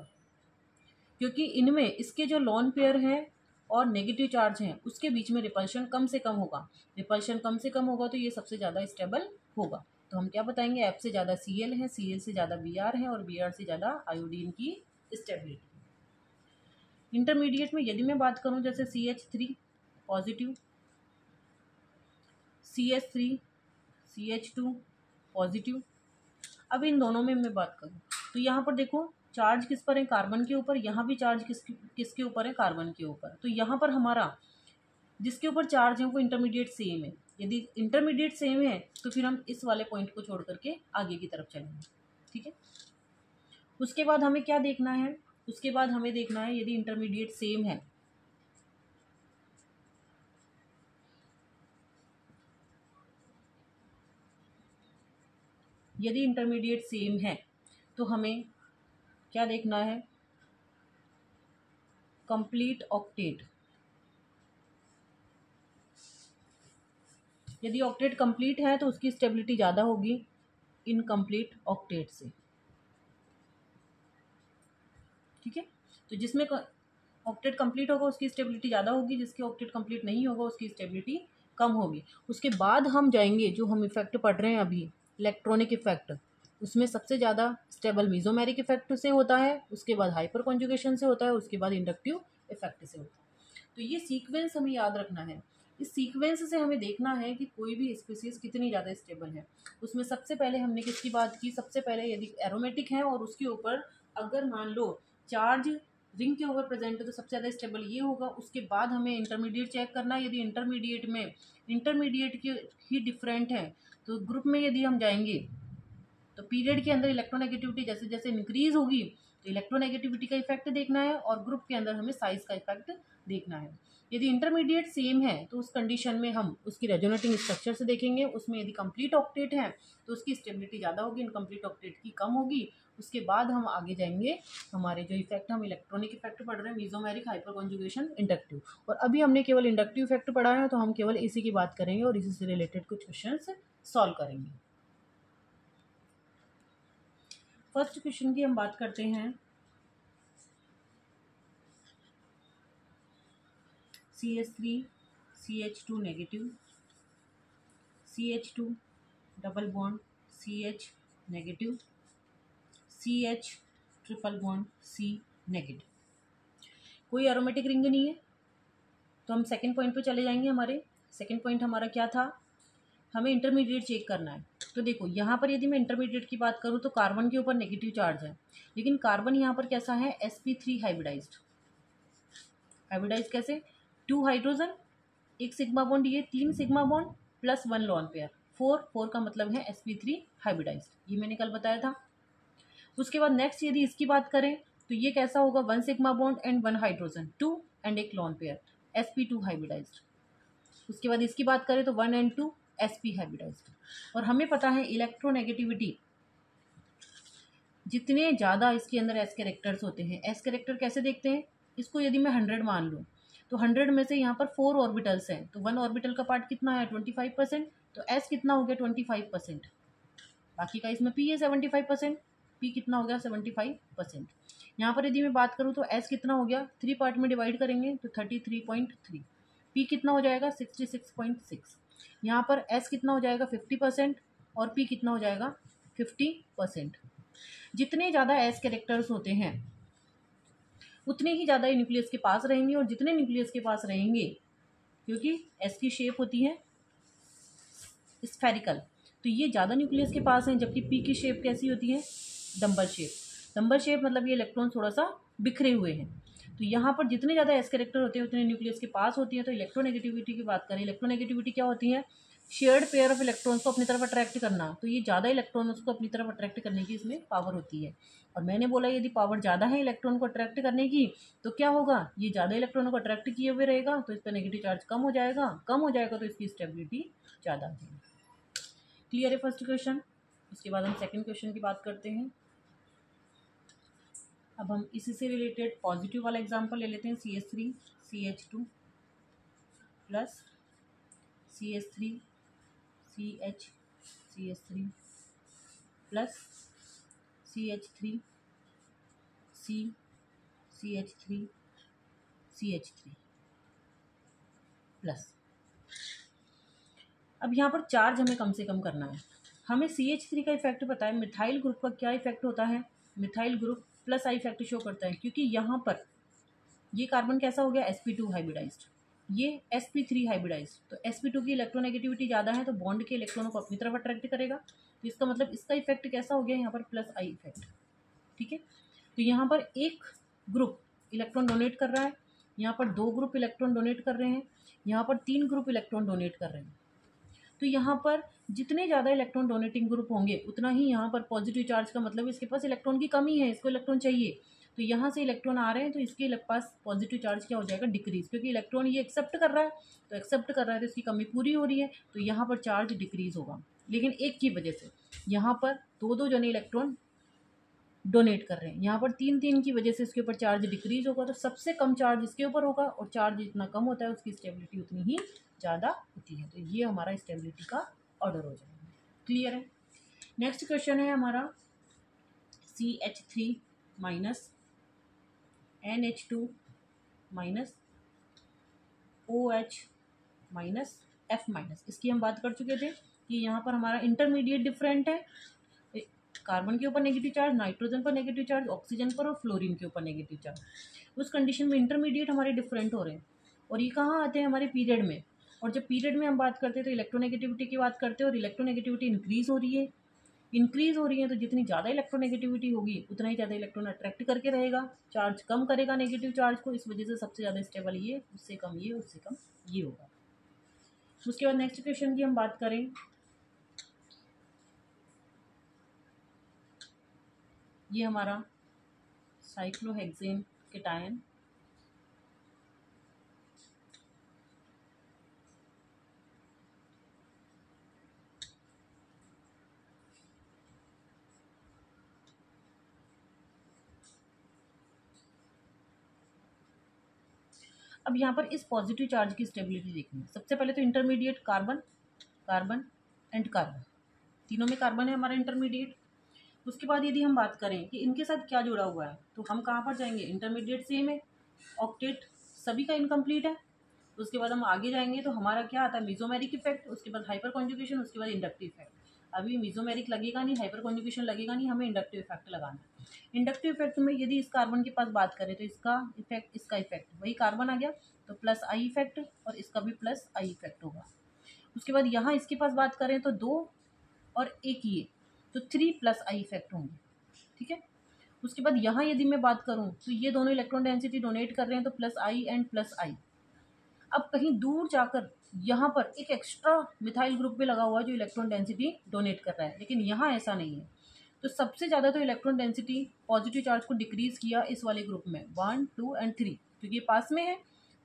क्योंकि इनमें इसके जो लोन पेयर हैं और नेगेटिव चार्ज हैं उसके बीच में रिपल्शन कम से कम होगा। रिपल्शन कम से कम होगा तो ये सबसे ज़्यादा स्टेबल होगा। तो हम क्या बताएंगे, F से ज़्यादा Cl है, Cl से ज़्यादा Br है, और Br से ज़्यादा आयोडीन की स्टेबिलिटी। इंटरमीडिएट में यदि मैं बात करूं जैसे CH3 positive, CH3, CH2 positive. अब इन दोनों में मैं बात करूं तो यहाँ पर देखो चार्ज किस पर है, कार्बन के ऊपर। यहाँ भी चार्ज किसके ऊपर है, कार्बन के ऊपर। तो यहाँ पर हमारा जिसके ऊपर चार्ज है वो इंटरमीडिएट सेम है। यदि इंटरमीडिएट सेम है तो फिर हम इस वाले पॉइंट को छोड़ करके आगे की तरफ चलेंगे। ठीक है, उसके बाद हमें क्या देखना है, उसके बाद हमें देखना है यदि इंटरमीडिएट सेम है यदि इंटरमीडिएट सेम है तो हमें क्या देखना है, कंप्लीट ऑक्टेट। यदि ऑक्टेट कंप्लीट है तो उसकी स्टेबिलिटी ज़्यादा होगी इनकम्प्लीट ऑक्टेट से। ठीक है, तो जिसमें ऑक्टेट कंप्लीट होगा उसकी स्टेबिलिटी ज़्यादा होगी, जिसके ऑक्टेट कंप्लीट नहीं होगा उसकी स्टेबिलिटी कम होगी। उसके बाद हम जाएंगे, जो हम इफेक्ट पढ़ रहे हैं अभी, इलेक्ट्रॉनिक इफेक्ट, उसमें सबसे ज़्यादा स्टेबल मीजोमेरिक इफेक्ट से होता है, उसके बाद हाइपर कॉन्जुगेशन से होता है, उसके बाद इंडक्टिव इफेक्ट से होता है। तो ये सीक्वेंस हमें याद रखना है। इस सीक्वेंस से हमें देखना है कि कोई भी स्पीसीज कितनी ज़्यादा स्टेबल है। उसमें सबसे पहले हमने किसकी बात की, सबसे पहले यदि एरोमेटिक है और उसके ऊपर अगर मान लो चार्ज रिंग के ऊपर प्रेजेंट है तो सबसे ज़्यादा स्टेबल ये होगा। उसके बाद हमें इंटरमीडिएट चेक करना है। यदि इंटरमीडिएट के ही डिफरेंट है तो ग्रुप में यदि हम जाएंगे तो पीरियड के अंदर इलेक्ट्रोनेगेटिविटी जैसे जैसे इंक्रीज होगी तो इलेक्ट्रोनेगेटिविटी का इफेक्ट देखना है, और ग्रुप के अंदर हमें साइज का इफेक्ट देखना है। यदि इंटरमीडिएट सेम है तो उस कंडीशन में हम उसकी रेजोनेटिंग स्ट्रक्चर से देखेंगे। उसमें यदि कंप्लीट ऑक्टेट है तो उसकी स्टेबिलिटी ज़्यादा होगी, इनकम्प्लीट ऑक्टेट की कम होगी। उसके बाद हम आगे जाएंगे, हमारे जो इफेक्ट हम इलेक्ट्रॉनिक इफेक्ट पढ़ रहे हैं, मीजोमेरिक, हाइपर कॉन्जुगेशन, इंडक्टिव, और अभी हमने केवल इंडक्टिव इफेक्ट पढ़ा है तो हम केवल इसी की बात करेंगे और इसी से रिलेटेड कुछ क्वेश्चंस सॉल्व करेंगे। फर्स्ट क्वेश्चन की हम बात करते हैं। CH3 CH2 negative, CH2 double bond CH negative, CH triple bond C negative. कोई एरोमेटिक रिंग नहीं है तो हम सेकंड पॉइंट पे चले जाएंगे। हमारे सेकंड पॉइंट हमारा क्या था, हमें इंटरमीडिएट चेक करना है। तो देखो यहाँ पर यदि मैं इंटरमीडिएट की बात करूँ तो कार्बन के ऊपर नेगेटिव चार्ज है, लेकिन कार्बन यहाँ पर कैसा है, sp3 हाइब्रिडाइज्ड। हाइब्रिडाइज कैसे, 2 हाइड्रोजन, 1 सिग्मा बॉन्ड, ये 3 sigma bond plus 1 lone pair, 4 का मतलब है sp3 हाइब्रिडाइज्ड। ये मैंने कल बताया था। उसके बाद नेक्स्ट यदि इसकी बात करें तो ये कैसा होगा, 1 sigma bond and 1 hydrogen, 2 and 1 lone pair, sp2 hybridised. उसके बाद इसकी बात करें तो 1 एंड 2 sp हाइब्रिडाइज्ड। और हमें पता है इलेक्ट्रोनेगेटिविटी, जितने ज़्यादा इसके अंदर एस कैरेक्टर्स होते हैं, एस कैरेक्टर कैसे देखते हैं, इसको यदि मैं 100 मान लूँ तो 100 में से यहाँ पर 4 ऑर्बिटल्स हैं तो 1 ऑर्बिटल का पार्ट कितना है, 25%, तो एस कितना हो गया, 25%। बाकी का इसमें पी है 75%, पी कितना हो गया, 75%। यहाँ पर यदि मैं बात करूँ तो एस कितना हो गया, 3 पार्ट में डिवाइड करेंगे तो 33.3, पी कितना हो जाएगा, 66.6। यहाँ पर एस कितना हो जाएगा, 50%, और पी कितना हो जाएगा, 50%। जितने ज़्यादा एस कैरेक्टर्स होते हैं उतने ही ज़्यादा न्यूक्लियस के पास रहेंगे, और जितने न्यूक्लियस के पास रहेंगे, क्योंकि एस की शेप होती है स्फेरिकल, तो ये ज़्यादा न्यूक्लियस के पास हैं, जबकि पी की शेप कैसी होती है, डंबल शेप। डंबल शेप मतलब ये इलेक्ट्रॉन थोड़ा सा बिखरे हुए हैं। तो यहाँ पर जितने ज़्यादा एस कैरेक्टर होते हैं उतने न्यूक्लियस के पास होती हैं। तो इलेक्ट्रोनेगेटिविटी की बात करें, इलेक्ट्रोनेगेटिविटी क्या होती है, शेयर्ड पेयर ऑफ इलेक्ट्रॉन्स को अपनी तरफ अट्रैक्ट करना। तो ये ज़्यादा इलेक्ट्रॉन्स को अपनी तरफ अट्रैक्ट करने की इसमें पावर होती है। और मैंने बोला यदि पावर ज़्यादा है इलेक्ट्रॉन को अट्रैक्ट करने की तो क्या होगा, ये ज़्यादा इलेक्ट्रॉनों को अट्रैक्ट किए हुए रहेगा तो इस पर नेगेटिव चार्ज कम हो जाएगा तो इसकी स्टेबिलिटी ज़्यादा होगी। क्लियर है फर्स्ट क्वेश्चन। उसके बाद हम सेकंड क्वेश्चन की बात करते हैं। अब हम इसी से रिलेटेड पॉजिटिव वाला एग्जांपल ले लेते हैं। CH3 CH2 plus CH3 CH3 plus CH3 CH3 CH3 plus. अब यहाँ पर चार्ज हमें कम से कम करना है। हमें CH3 का इफेक्ट पता है, मिथाइल ग्रुप का क्या इफेक्ट होता है, methyl group plus I effect show करता है, क्योंकि यहाँ पर ये कार्बन कैसा हो गया, sp2 हाइब्रिडाइज्ड, ये sp3 हाइब्रिडाइज्ड। तो sp2 की इलेक्ट्रोनेगेटिविटी ज़्यादा है तो बॉन्ड के इलेक्ट्रॉनों को अपनी तरफ अट्रैक्ट करेगा। तो इसका मतलब इसका इफेक्ट कैसा हो गया यहाँ पर, प्लस आई इफेक्ट। ठीक है, तो यहाँ पर एक ग्रुप इलेक्ट्रॉन डोनेट कर रहा है, यहाँ पर 2 ग्रुप इलेक्ट्रॉन डोनेट कर रहे हैं, यहाँ पर 3 ग्रुप इलेक्ट्रॉन डोनेट कर रहे हैं। तो यहाँ पर जितने ज़्यादा इलेक्ट्रॉन डोनेटिंग ग्रुप होंगे उतना ही यहाँ पर पॉजिटिव चार्ज का मतलब इसके पास इलेक्ट्रॉन की कमी है, इसको इलेक्ट्रॉन चाहिए। तो यहाँ से इलेक्ट्रॉन आ रहे हैं तो इसके पास पॉजिटिव चार्ज क्या हो जाएगा, डिक्रीज, क्योंकि इलेक्ट्रॉन ये एक्सेप्ट कर रहा है, तो एक्सेप्ट कर रहा है तो इसकी कमी पूरी हो रही है, तो यहाँ पर चार्ज डिक्रीज होगा। लेकिन एक की वजह से यहाँ पर दो दो जने इलेक्ट्रॉन डोनेट कर रहे हैं, यहाँ पर तीन तीन की वजह से इसके ऊपर चार्ज डिक्रीज होगा। तो सबसे कम चार्ज इसके ऊपर होगा, और चार्ज जितना कम होता है उसकी स्टेबिलिटी उतनी ही ज़्यादा होती है। तो ये हमारा स्टेबिलिटी का ऑर्डर हो जाएगा। क्लियर है। नेक्स्ट क्वेश्चन है हमारा CH3 minus NH2 minus OH minus F minus. इसकी हम बात कर चुके थे कि यहाँ पर हमारा इंटरमीडिएट डिफरेंट है, कार्बन के ऊपर नेगेटिव चार्ज, नाइट्रोजन पर नेगेटिव चार्ज, ऑक्सीजन पर और फ्लोरीन के ऊपर नेगेटिव चार्ज। उस कंडीशन में इंटरमीडिएट हमारे डिफरेंट हो रहे हैं, और ये कहाँ आते हैं हमारे पीरियड में। और जब पीरियड में हम बात करते हैं तो इलेक्ट्रोनेगेटिविटी की बात करते हैं, और इलेक्ट्रोनेगेटिविटी इंक्रीज़ हो रही है। तो जितनी ज़्यादा इलेक्ट्रोनेगेटिविटी होगी उतना ही ज़्यादा इलेक्ट्रॉन अट्रैक्ट करके रहेगा, चार्ज कम करेगा नेगेटिव चार्ज को। इस वजह से सबसे ज़्यादा स्टेबल ये, उससे कम ये, उससे कम ये होगा। उसके बाद नेक्स्ट क्वेश्चन की हम बात करें, ये हमारा साइक्लोहेक्सेन केटायन, अब यहाँ पर इस पॉजिटिव चार्ज की स्टेबिलिटी देखनी है। सबसे पहले तो intermediate carbon, carbon and carbon, तीनों में कार्बन है हमारा इंटरमीडिएट। उसके बाद यदि हम बात करें कि इनके साथ क्या जुड़ा हुआ है, तो हम कहाँ पर जाएंगे, इंटरमीडिएट सेम है, ऑक्टेट सभी का इनकम्प्लीट है। उसके बाद हम आगे जाएंगे तो हमारा क्या आता है, मीजोमेरिक इफेक्ट, उसके बाद हाइपर कॉन्जुगेशन, उसके बाद इंडक्टिव इफेक्ट। अभी मीजोमेरिक लगेगा नहीं, हाइपर कॉन्जुगेशन लगेगा नहीं, हमें इंडक्टिव इफेक्ट लगाना है। इंडक्टिव इफेक्ट में यदि इस कार्बन के पास बात करें तो इसका इफेक्ट, इसका इफेक्ट, वही कार्बन आ गया तो प्लस आई इफेक्ट, और इसका भी प्लस आई इफेक्ट होगा। उसके बाद यहाँ इसके पास बात करें तो दो और एक ये, तो 3 प्लस आई इफेक्ट होंगे। ठीक है। उसके बाद यहाँ यदि मैं बात करूँ तो ये दोनों इलेक्ट्रॉन डेंसिटी डोनेट कर रहे हैं, तो प्लस आई एंड प्लस आई। अब कहीं दूर जाकर यहाँ पर एक एक्स्ट्रा मिथाइल ग्रुप भी लगा हुआ है जो इलेक्ट्रॉन डेंसिटी डोनेट कर रहा है, लेकिन यहाँ ऐसा नहीं है। तो सबसे ज़्यादा तो इलेक्ट्रॉन डेंसिटी पॉजिटिव चार्ज को डिक्रीज किया इस वाले ग्रुप में 1, 2 एंड 3, क्योंकि ये पास में है।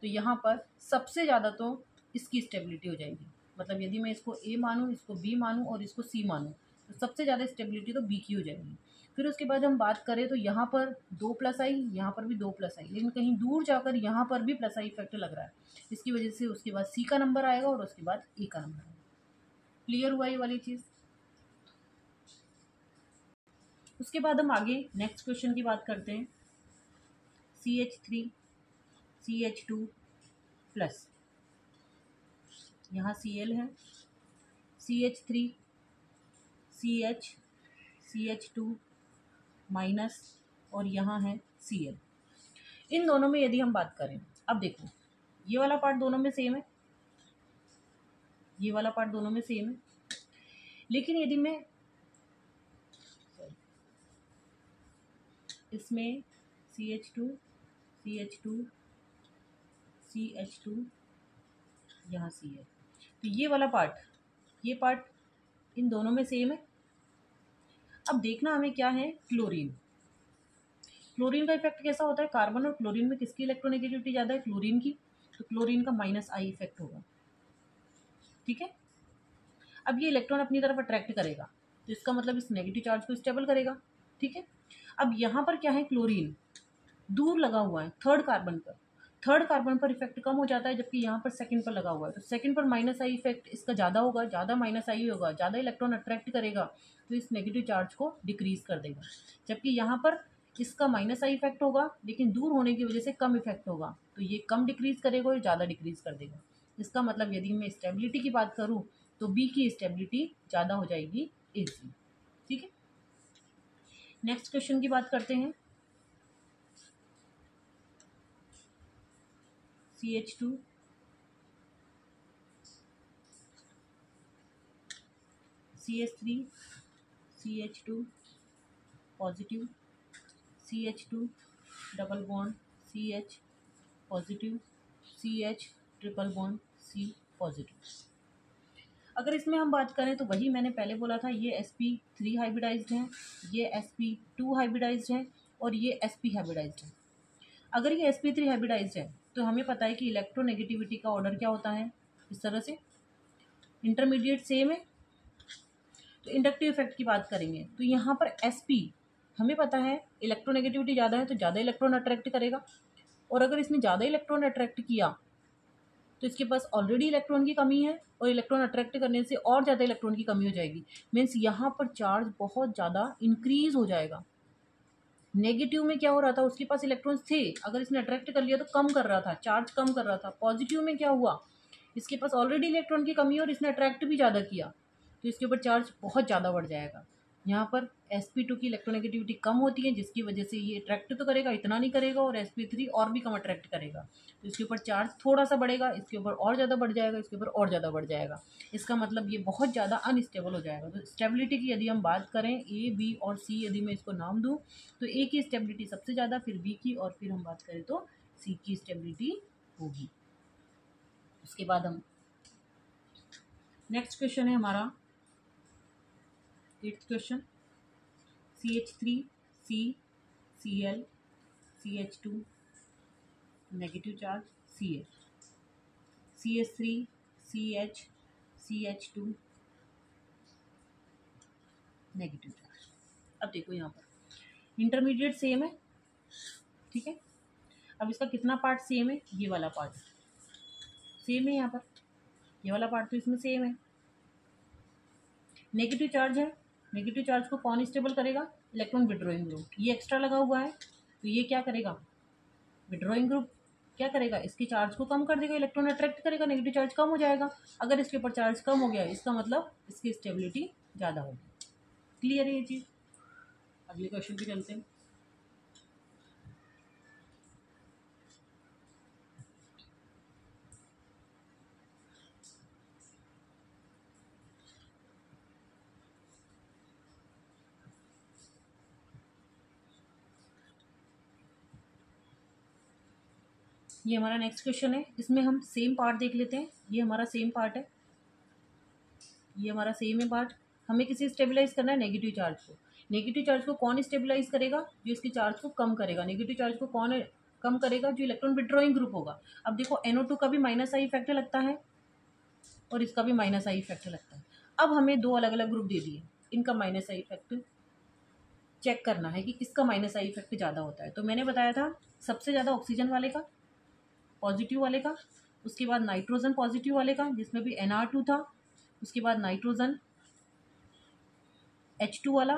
तो यहाँ पर सबसे ज़्यादा तो इसकी स्टेबिलिटी हो जाएगी। मतलब यदि मैं इसको A मानूँ, इसको B मानूँ और इसको C मानूँ, तो सबसे ज़्यादा स्टेबिलिटी तो B की हो जाएगी। फिर उसके बाद हम बात करें तो यहाँ पर 2 प्लस आई, यहाँ पर भी 2 प्लस आई, लेकिन कहीं दूर जाकर यहाँ पर भी प्लस आई इफेक्ट लग रहा है। इसकी वजह से उसके बाद C का नंबर आएगा और उसके बाद E का नंबर आएगा। क्लियर हुआ ये वाली चीज़। उसके बाद हम आगे नेक्स्ट क्वेश्चन की बात करते हैं। CH3 CH2 प्लस, यहाँ Cl है, CH3 CH CH2 माइनस, और यहाँ है Cl। इन दोनों में यदि हम बात करें, अब देखो ये वाला पार्ट दोनों में सेम है, ये वाला पार्ट दोनों में सेम है, लेकिन यदि मैं इसमें CH2 CH2 CH2 यहाँ Cl, तो ये वाला पार्ट, ये पार्ट इन दोनों में सेम है। अब देखना हमें क्या है, क्लोरीन। क्लोरीन का इफेक्ट कैसा होता है, कार्बन और क्लोरीन में किसकी इलेक्ट्रोनेगेटिविटी ज़्यादा है, क्लोरीन की, तो क्लोरीन का माइनस आई इफेक्ट होगा। ठीक है। अब ये इलेक्ट्रॉन अपनी तरफ अट्रैक्ट करेगा, तो इसका मतलब इस नेगेटिव चार्ज को स्टेबल करेगा। ठीक है। अब यहाँ पर क्या है, क्लोरीन दूर लगा हुआ है थर्ड कार्बन पर, थर्ड कार्बन पर इफेक्ट कम हो जाता है, जबकि यहाँ पर सेकंड पर लगा हुआ है। तो सेकंड पर माइनस आई इफेक्ट इसका ज़्यादा होगा, ज़्यादा माइनस आई होगा, ज़्यादा इलेक्ट्रॉन अट्रैक्ट करेगा, तो इस नेगेटिव चार्ज को डिक्रीज कर देगा। जबकि यहाँ पर इसका माइनस आई इफेक्ट होगा, लेकिन दूर होने की वजह से कम इफेक्ट होगा, तो ये कम डिक्रीज करेगा और ज़्यादा डिक्रीज कर देगा। इसका मतलब यदि मैं स्टेबिलिटी की बात करूँ तो बी की स्टेबिलिटी ज़्यादा हो जाएगी ए से। ठीक है। नेक्स्ट क्वेश्चन की बात करते हैं। CH2 CH3 CH2 positive, CH2 double bond CH positive, CH triple bond C positive. अगर इसमें हम बात करें तो वही मैंने पहले बोला था, ये sp3 हाइब्रिडाइज्ड है, ये sp2 हाइब्रिडाइज्ड है, और ये sp हाइब्रिडाइज्ड है। अगर ये sp3 हाइब्रिडाइज्ड है तो हमें पता है कि इलेक्ट्रोनेगेटिविटी का ऑर्डर क्या होता है, इस तरह से। इंटरमीडिएट सेम है, तो इंडक्टिव इफेक्ट की बात करेंगे तो यहाँ पर Sp हमें पता है इलेक्ट्रोनेगेटिविटी ज़्यादा है तो ज़्यादा इलेक्ट्रॉन अट्रैक्ट करेगा, और अगर इसने ज़्यादा इलेक्ट्रॉन अट्रैक्ट किया तो इसके पास ऑलरेडी इलेक्ट्रॉन की कमी है और इलेक्ट्रॉन अट्रैक्ट करने से और ज़्यादा इलेक्ट्रॉन की कमी हो जाएगी। मीन्स यहाँ पर चार्ज बहुत ज़्यादा इंक्रीज हो जाएगा। नेगेटिव में क्या हो रहा था, उसके पास इलेक्ट्रॉन्स थे, अगर इसने अट्रैक्ट कर लिया तो कम कर रहा था, चार्ज कम कर रहा था। पॉजिटिव में क्या हुआ, इसके पास ऑलरेडी इलेक्ट्रॉन की कमी है और इसने अट्रैक्ट भी ज़्यादा किया तो इसके ऊपर चार्ज बहुत ज़्यादा बढ़ जाएगा। यहाँ पर sp2 की इलेक्ट्रोनेगेटिविटी कम होती है जिसकी वजह से ये अट्रैक्ट तो करेगा, इतना नहीं करेगा, और sp3 और भी कम अट्रैक्ट करेगा तो इसके ऊपर चार्ज थोड़ा सा बढ़ेगा, इसके ऊपर और ज़्यादा बढ़ जाएगा, इसके ऊपर और ज़्यादा बढ़ जाएगा। इसका मतलब ये बहुत ज़्यादा अनस्टेबल हो जाएगा। तो स्टेबिलिटी की यदि हम बात करें ए बी और सी, यदि मैं इसको नाम दूँ तो ए की स्टेबिलिटी सबसे ज़्यादा, फिर बी की, और फिर हम बात करें तो सी की स्टेबिलिटी होगी। उसके बाद हम नेक्स्ट क्वेश्चन है हमारा 8th question, CH3 C Cl CH2 negative charge, CH3 CH CH2 negative charge. अब देखो यहाँ पर इंटरमीडिएट सेम है, ठीक है। अब इसका कितना पार्ट सेम है, ये वाला पार्ट सेम है, यहाँ पर ये वाला पार्ट तो इसमें सेम है। नेगेटिव चार्ज है, नेगेटिव चार्ज को कौन स्टेबल करेगा, इलेक्ट्रॉन विड्रॉइंग ग्रुप। ये एक्स्ट्रा लगा हुआ है तो ये क्या करेगा, विड्रॉइंग ग्रुप क्या करेगा, इसकी चार्ज को कम कर देगा, इलेक्ट्रॉन अट्रैक्ट करेगा, नेगेटिव चार्ज कम हो जाएगा। अगर इसके ऊपर चार्ज कम हो गया इसका मतलब इसकी स्टेबिलिटी ज़्यादा होगी। क्लियर है ये चीज़। अगले क्वेश्चन पे चलते हैं। ये हमारा नेक्स्ट क्वेश्चन है, इसमें हम सेम पार्ट देख लेते हैं। ये हमारा सेम पार्ट है, ये हमारा सेम है पार्ट। हमें किसे स्टेबलाइज करना है, नेगेटिव चार्ज को। नेगेटिव चार्ज को कौन स्टेबलाइज करेगा, जो इसके चार्ज को कम करेगा। नेगेटिव चार्ज को कौन कम करेगा, जो इलेक्ट्रॉन विड्रॉइंग ग्रुप होगा। अब देखो NO2 का भी माइनस आई इफेक्ट लगता है और इसका भी माइनस आई इफेक्ट लगता है। अब हमें दो अलग अलग ग्रुप दे दिए, इनका माइनस आई इफेक्ट चेक करना है कि किसका माइनस आई इफेक्ट ज़्यादा होता है। तो मैंने बताया था सबसे ज़्यादा ऑक्सीजन वाले का, पॉजिटिव वाले का, उसके बाद नाइट्रोजन पॉजिटिव वाले का जिसमें भी NR2 था, उसके बाद नाइट्रोजन H2 वाला,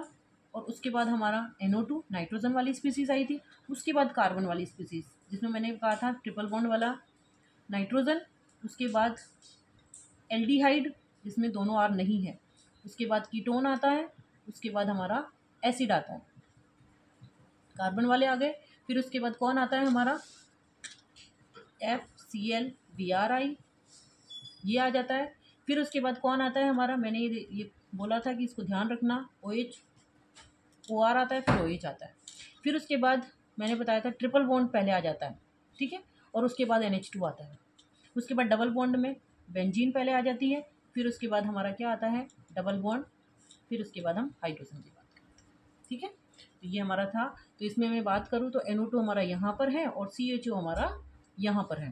और उसके बाद हमारा NO2 नाइट्रोजन वाली स्पीसीज आई थी, उसके बाद कार्बन वाली स्पीसीज जिसमें मैंने कहा था ट्रिपल बॉन्ड वाला नाइट्रोजन, उसके बाद एल्डिहाइड जिसमें दोनों आर नहीं है, उसके बाद कीटोन आता है, उसके बाद हमारा एसिड आता है, कार्बन वाले आ गए। फिर उसके बाद कौन आता है हमारा FCl BRI, ये आ जाता है। फिर उसके बाद कौन आता है हमारा, मैंने ये बोला था कि इसको ध्यान रखना, OH OR आता है, फिर OH आता है। फिर उसके बाद मैंने बताया था ट्रिपल बॉन्ड पहले आ जाता है, ठीक है, और उसके बाद NH2 आता है। उसके बाद डबल बॉन्ड में बेंजीन पहले आ जाती है, फिर उसके बाद हमारा क्या आता है डबल बॉन्ड, फिर उसके बाद हम हाइड्रोजन की बात करते हैं, ठीक है। तो ये हमारा था। तो इसमें मैं बात करूँ तो NO2 हमारा यहाँ पर है और CHO हमारा यहाँ पर है।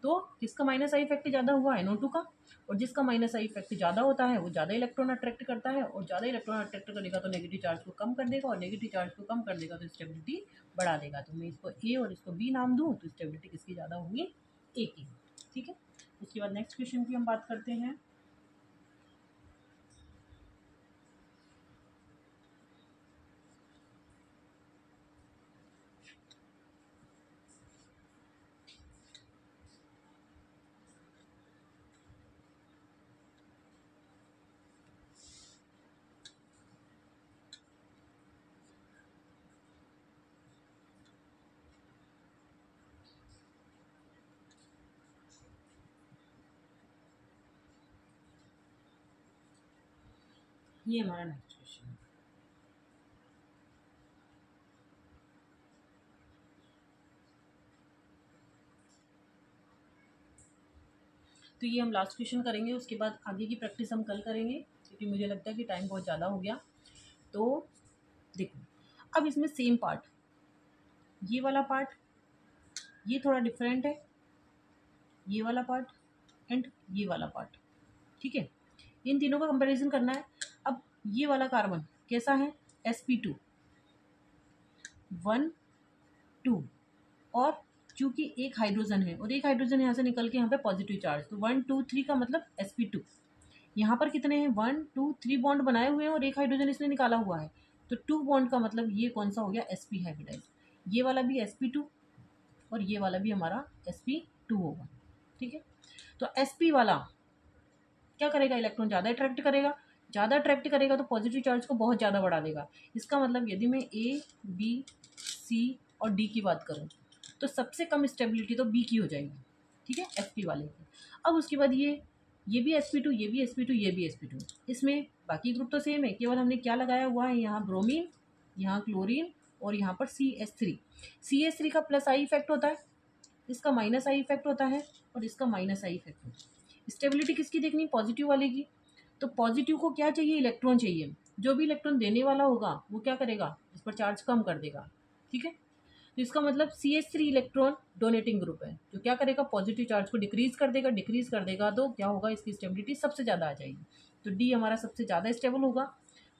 तो किसका माइनस आई इफेक्ट ज़्यादा हुआ, NO2 का, और जिसका माइनस आई इफेक्ट ज़्यादा होता है वो ज़्यादा इलेक्ट्रॉन अट्रैक्ट करता है, और ज़्यादा इलेक्ट्रॉन अट्रैक्ट करेगा तो नेगेटिव चार्ज को कम कर देगा, और नेगेटिव चार्ज को कम कर देगा तो स्टेबिलिटी बढ़ा देगा। तो मैं इसको A और इसको B नाम दूँ तो स्टेबिलिटी किसकी ज़्यादा होगी, A की, ठीक है। उसके बाद नेक्स्ट क्वेश्चन की हम बात करते हैं। ये हमारा नेक्स्ट क्वेश्चन है। तो ये हम लास्ट क्वेश्चन करेंगे, उसके बाद आगे की प्रैक्टिस हम कल करेंगे क्योंकि मुझे लगता है कि टाइम बहुत ज़्यादा हो गया। तो देखो अब इसमें सेम पार्ट, ये वाला पार्ट ये थोड़ा डिफरेंट है, ये वाला पार्ट एंड ये वाला पार्ट, ठीक है। इन तीनों का कंपैरिजन करना है। अब ये वाला कार्बन कैसा है, sp2 1 2, और चूंकि एक हाइड्रोजन है और एक हाइड्रोजन यहाँ से निकल के यहाँ पे पॉजिटिव चार्ज, तो 1 2 3 का मतलब sp2। यहाँ पर कितने हैं, 1 2 3 बॉन्ड बनाए हुए हैं और एक हाइड्रोजन इसने निकाला हुआ है, तो 2 बॉन्ड का मतलब ये कौन सा हो गया, sp हाइब्रिडाइज। ये वाला भी sp2 और ये वाला भी हमारा sp2 होगा। ठीक है, तो sp वाला क्या करेगा, इलेक्ट्रॉन ज़्यादा अट्रैक्ट करेगा, ज़्यादा अट्रैक्ट करेगा तो पॉजिटिव चार्ज को बहुत ज़्यादा बढ़ा देगा। इसका मतलब यदि मैं ए बी सी और डी की बात करूँ तो सबसे कम स्टेबिलिटी तो बी की हो जाएगी। ठीक है, sp वाले की। अब उसके बाद ये भी sp2, ये भी sp2, ये भी sp2। इसमें बाकी ग्रुप तो सेम है, केवल हमने क्या लगाया हुआ है, यहाँ ब्रोमीन, यहाँ क्लोरीन और यहाँ पर CH3 का प्लस आई इफेक्ट होता है, इसका माइनस आई इफेक्ट होता है और इसका माइनस आई इफेक्ट होता है। स्टेबिलिटी किसकी देखनी, पॉजिटिव वाले की। तो पॉजिटिव को क्या चाहिए, इलेक्ट्रॉन चाहिए। जो भी इलेक्ट्रॉन देने वाला होगा वो क्या करेगा, इस पर चार्ज कम कर देगा। ठीक है, तो इसका मतलब CH3 इलेक्ट्रॉन डोनेटिंग ग्रुप है, जो क्या करेगा, पॉजिटिव चार्ज को डिक्रीज कर देगा तो क्या होगा, इसकी स्टेबिलिटी सबसे ज़्यादा आ जाएगी। तो डी हमारा सबसे ज़्यादा स्टेबल होगा।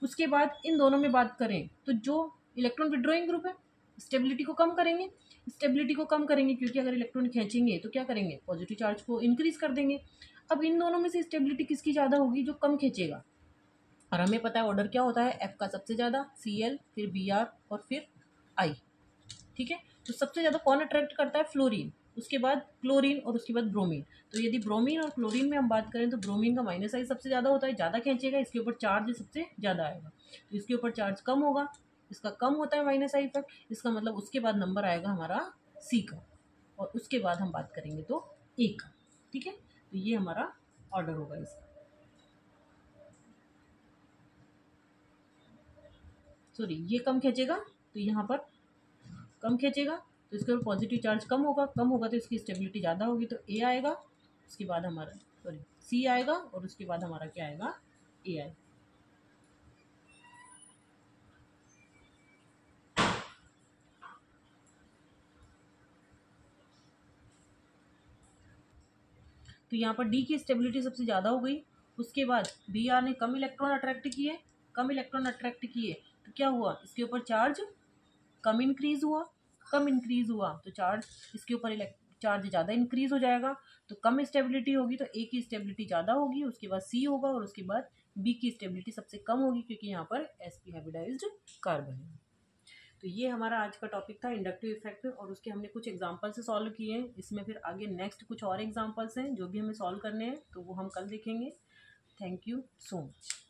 उसके बाद इन दोनों में बात करें तो जो इलेक्ट्रॉन विड्रॉइंग ग्रुप है, स्टेबिलिटी को कम करेंगे, क्योंकि अगर इलेक्ट्रॉन खींचेंगे तो क्या करेंगे, पॉजिटिव चार्ज को इंक्रीज कर देंगे। अब इन दोनों में से स्टेबिलिटी किसकी ज़्यादा होगी, जो कम खींचेगा। और हमें पता है ऑर्डर क्या होता है, F का सबसे ज़्यादा, Cl, फिर Br और फिर I। ठीक है, तो सबसे ज़्यादा कौन अट्रैक्ट करता है, फ्लोरीन, उसके बाद क्लोरीन और उसके बाद ब्रोमीन। तो यदि ब्रोमीन और क्लोरीन में हम बात करें तो ब्रोमीन का माइनस आई सबसे ज़्यादा होता है, ज़्यादा खींचेगा, इसके ऊपर चार्ज सबसे ज़्यादा आएगा। तो इसके ऊपर चार्ज कम होगा, इसका कम होता है माइनस आई इफेक्ट, इसका मतलब उसके बाद नंबर आएगा हमारा सी का, और उसके बाद हम बात करेंगे तो ए का। ठीक है, तो ये हमारा ऑर्डर होगा इसका। सॉरी, ये कम खींचेगा तो यहाँ पर कम खींचेगा, तो इसके ऊपर पॉजिटिव चार्ज कम होगा तो इसकी स्टेबिलिटी ज़्यादा होगी, तो ए आएगा, उसके बाद हमारा सी आएगा और उसके बाद हमारा क्या आएगा, ए आएगा। तो यहाँ पर डी की स्टेबिलिटी सबसे ज़्यादा हो गई। उसके बाद बी आर ने कम इलेक्ट्रॉन अट्रैक्ट किए, तो क्या हुआ, इसके ऊपर चार्ज कम इंक्रीज हुआ तो चार्ज इसके ऊपर चार्ज ज़्यादा इंक्रीज हो जाएगा, तो कम स्टेबिलिटी होगी, तो ए की स्टेबिलिटी ज़्यादा होगी, उसके बाद सी होगा और उसके बाद बी की स्टेबिलिटी सबसे कम होगी, क्योंकि यहाँ पर sp हाइब्रिडाइज्ड कार्बन है। तो ये हमारा आज का टॉपिक था, इंडक्टिव इफेक्ट, और उसके हमने कुछ एग्जांपल से सॉल्व किए हैं। इसमें फिर आगे नेक्स्ट कुछ और एग्जांपल्स हैं जो भी हमें सॉल्व करने हैं, तो वो हम कल देखेंगे। Thank you so much.